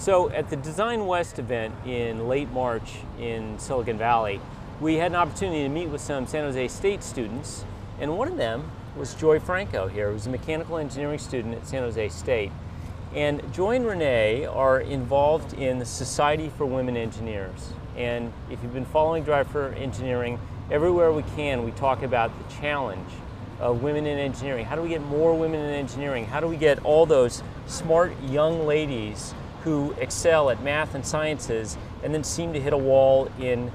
So at the Design West event in late March in Silicon Valley, we had an opportunity to meet with some San Jose State students, and one of them was Joy Franco here, who's a mechanical engineering student at San Jose State. And Joy and Renee are involved in the Society for Women Engineers. And if you've been following Drive for Engineering, everywhere we can, we talk about the challenge of women in engineering. How do we get more women in engineering? How do we get all those smart young ladies who excel at math and sciences and then seem to hit a wall in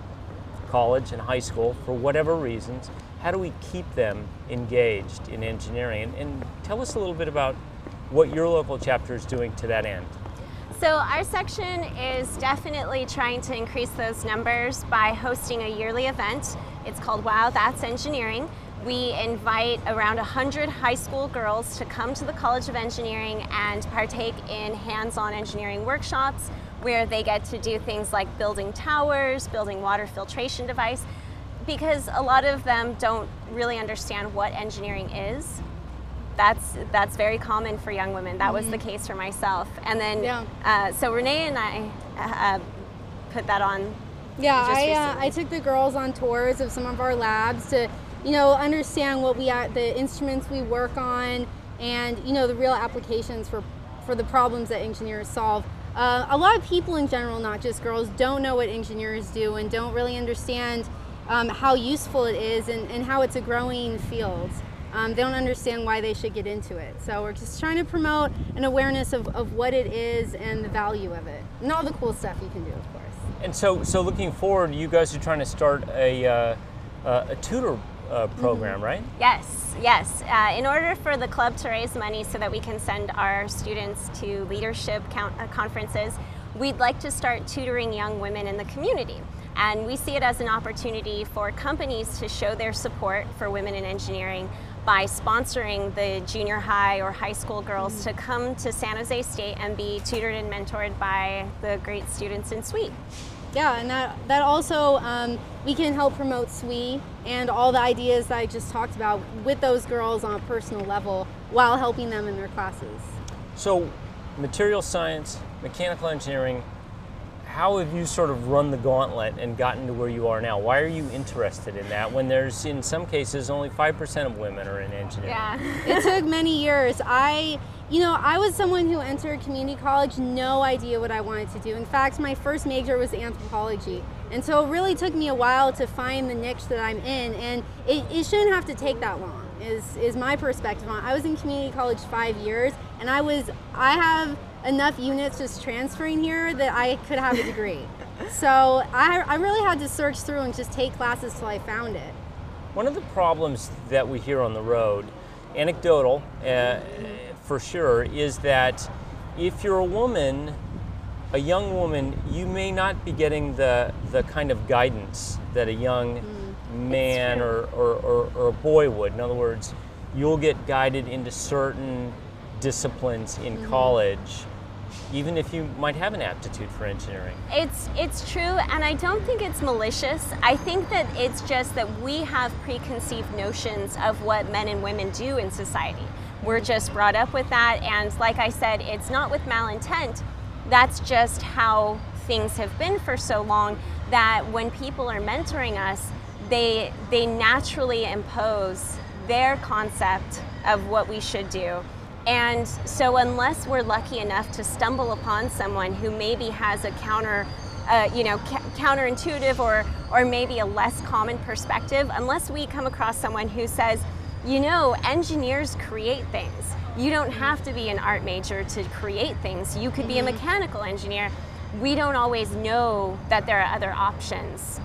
college and high school for whatever reasons? How do we keep them engaged in engineering? And tell us a little bit about what your local chapter is doing to that end. So our section is definitely trying to increase those numbers by hosting a yearly event. It's called Wow, That's Engineering. We invite around 100 high school girls to come to the College of Engineering and partake in hands-on engineering workshops where they get to do things like building towers, building water filtration device, because a lot of them don't really understand what engineering is. That's very common for young women. That was the case for myself. And then, so Renee and I put that on. Yeah, I took the girls on tours of some of our labs to, understand what the instruments we work on, and the real applications for the problems that engineers solve. A lot of people in general, not just girls, don't know what engineers do and don't really understand how useful it is and how it's a growing field. They don't understand why they should get into it. So we're just trying to promote an awareness of what it is and the value of it, and all the cool stuff you can do, of course. And so looking forward, you guys are trying to start a tutor program, right? Yes. In order for the club to raise money so that we can send our students to leadership conferences, we'd like to start tutoring young women in the community. And we see it as an opportunity for companies to show their support for women in engineering by sponsoring the junior high or high school girls to come to San Jose State and be tutored and mentored by the great students in SWE. Yeah, and that also, we can help promote SWE and all the ideas that I just talked about with those girls on a personal level while helping them in their classes. So, material science, mechanical engineering, how have you sort of run the gauntlet and gotten to where you are now? Why are you interested in that when there's, in some cases, only 5% of women are in engineering? Yeah, it took many years. I was someone who entered community college, no idea what I wanted to do. In fact, my first major was anthropology. And so it really took me a while to find the niche that I'm in, and it shouldn't have to take that long, is my perspective on it. I was in community college 5 years, and I have enough units just transferring here that I could have a degree. So I really had to search through and just take classes till I found it. One of the problems that we hear on the road, anecdotal for sure, is that if you're a young woman, you may not be getting the kind of guidance that a young man or a boy would. In other words, you'll get guided into certain disciplines in college, even if you might have an aptitude for engineering. It's true, and I don't think it's malicious. I think that it's just that we have preconceived notions of what men and women do in society. We're just brought up with that, and like I said, it's not with malintent. That's just how things have been for so long, that when people are mentoring us, they naturally impose their concept of what we should do. And so unless we're lucky enough to stumble upon someone who maybe has a counterintuitive or maybe a less common perspective, unless we come across someone who says, engineers create things. You don't have to be an art major to create things. You could be a mechanical engineer. We don't always know that there are other options